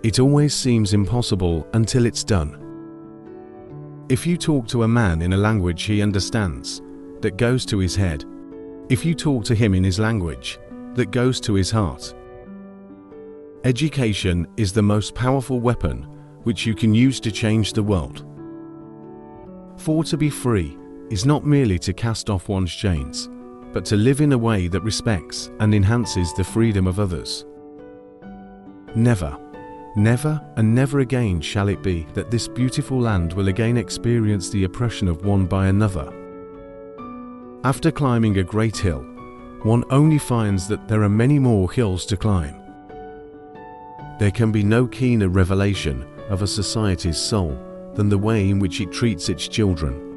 It always seems impossible until it's done. If you talk to a man in a language he understands, that goes to his head. If you talk to him in his language, that goes to his heart. Education is the most powerful weapon which you can use to change the world. For to be free is not merely to cast off one's chains, but to live in a way that respects and enhances the freedom of others. Never, never and never again shall it be that this beautiful land will again experience the oppression of one by another. After climbing a great hill, one only finds that there are many more hills to climb. There can be no keener revelation of a society's soul than the way in which it treats its children.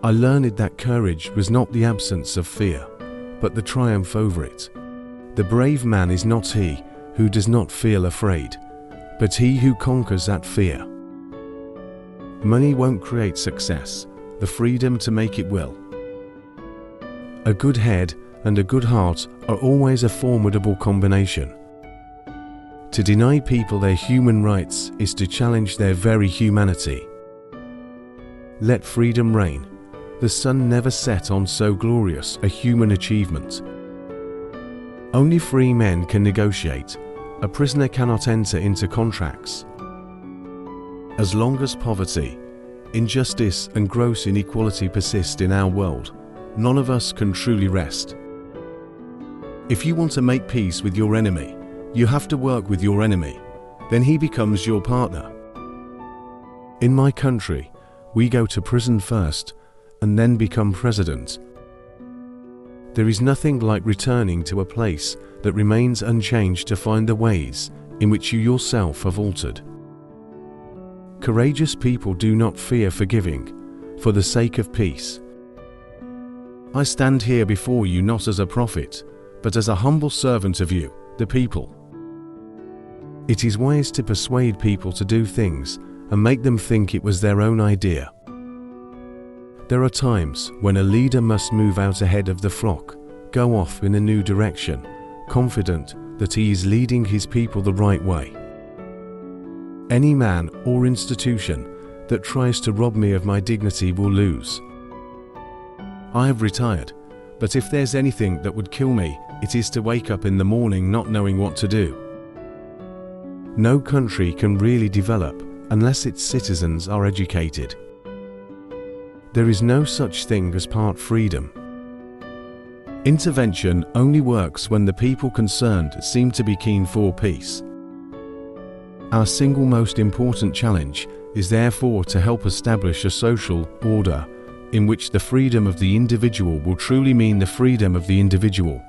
I learned that courage was not the absence of fear, but the triumph over it. The brave man is not he who does not feel afraid, but he who conquers that fear. Money won't create success, the freedom to make it will. A good head and a good heart are always a formidable combination. To deny people their human rights is to challenge their very humanity. Let freedom reign. The sun never set on so glorious a human achievement. Only free men can negotiate. A prisoner cannot enter into contracts. As long as poverty, injustice and gross inequality persist in our world, none of us can truly rest. If you want to make peace with your enemy, you have to work with your enemy. Then he becomes your partner. In my country, we go to prison first and then become president. There is nothing like returning to a place that remains unchanged to find the ways in which you yourself have altered. Courageous people do not fear forgiving for the sake of peace. I stand here before you not as a prophet, but as a humble servant of you, the people. It is wise to persuade people to do things and make them think it was their own idea. There are times when a leader must move out ahead of the flock, go off in a new direction, confident that he is leading his people the right way. Any man or institution that tries to rob me of my dignity will lose. I have retired, but if there's anything that would kill me, it is to wake up in the morning not knowing what to do. No country can really develop unless its citizens are educated. There is no such thing as part freedom. Intervention only works when the people concerned seem to be keen for peace. Our single most important challenge is therefore to help establish a social order in which the freedom of the individual will truly mean the freedom of the individual.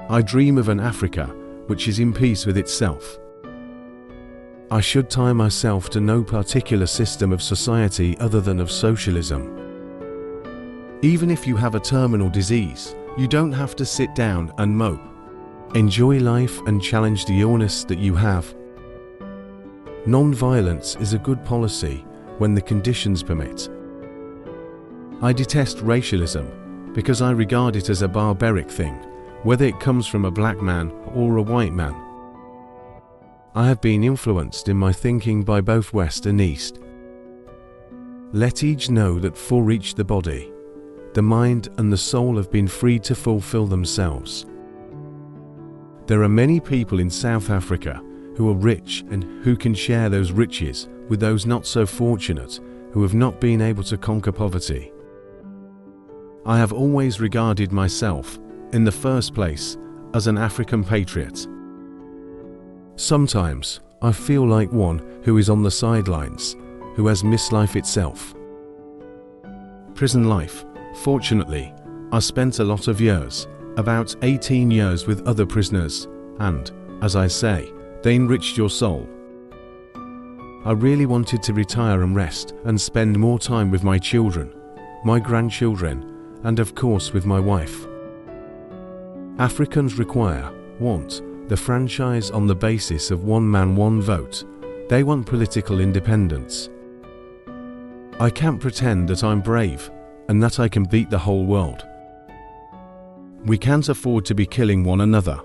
I dream of an Africa which is in peace with itself. I should tie myself to no particular system of society other than of socialism. Even if you have a terminal disease, you don't have to sit down and mope. Enjoy life and challenge the illness that you have. Non-violence is a good policy when the conditions permit. I detest racialism because I regard it as a barbaric thing, whether it comes from a black man or a white man. I have been influenced in my thinking by both West and East. Let each know that for each the body, the mind and the soul have been freed to fulfill themselves. There are many people in South Africa who are rich and who can share those riches with those not so fortunate who have not been able to conquer poverty. I have always regarded myself, in the first place, as an African patriot. Sometimes I feel like one who is on the sidelines, who has missed life itself. Prison life. Fortunately, I spent a lot of years, about 18 years with other prisoners, and, as I say, they enriched your soul. I really wanted to retire and rest and spend more time with my children, my grandchildren, and of course with my wife. Africans want the franchise on the basis of one man, one vote. They want political independence. I can't pretend that I'm brave and that I can beat the whole world. We can't afford to be killing one another.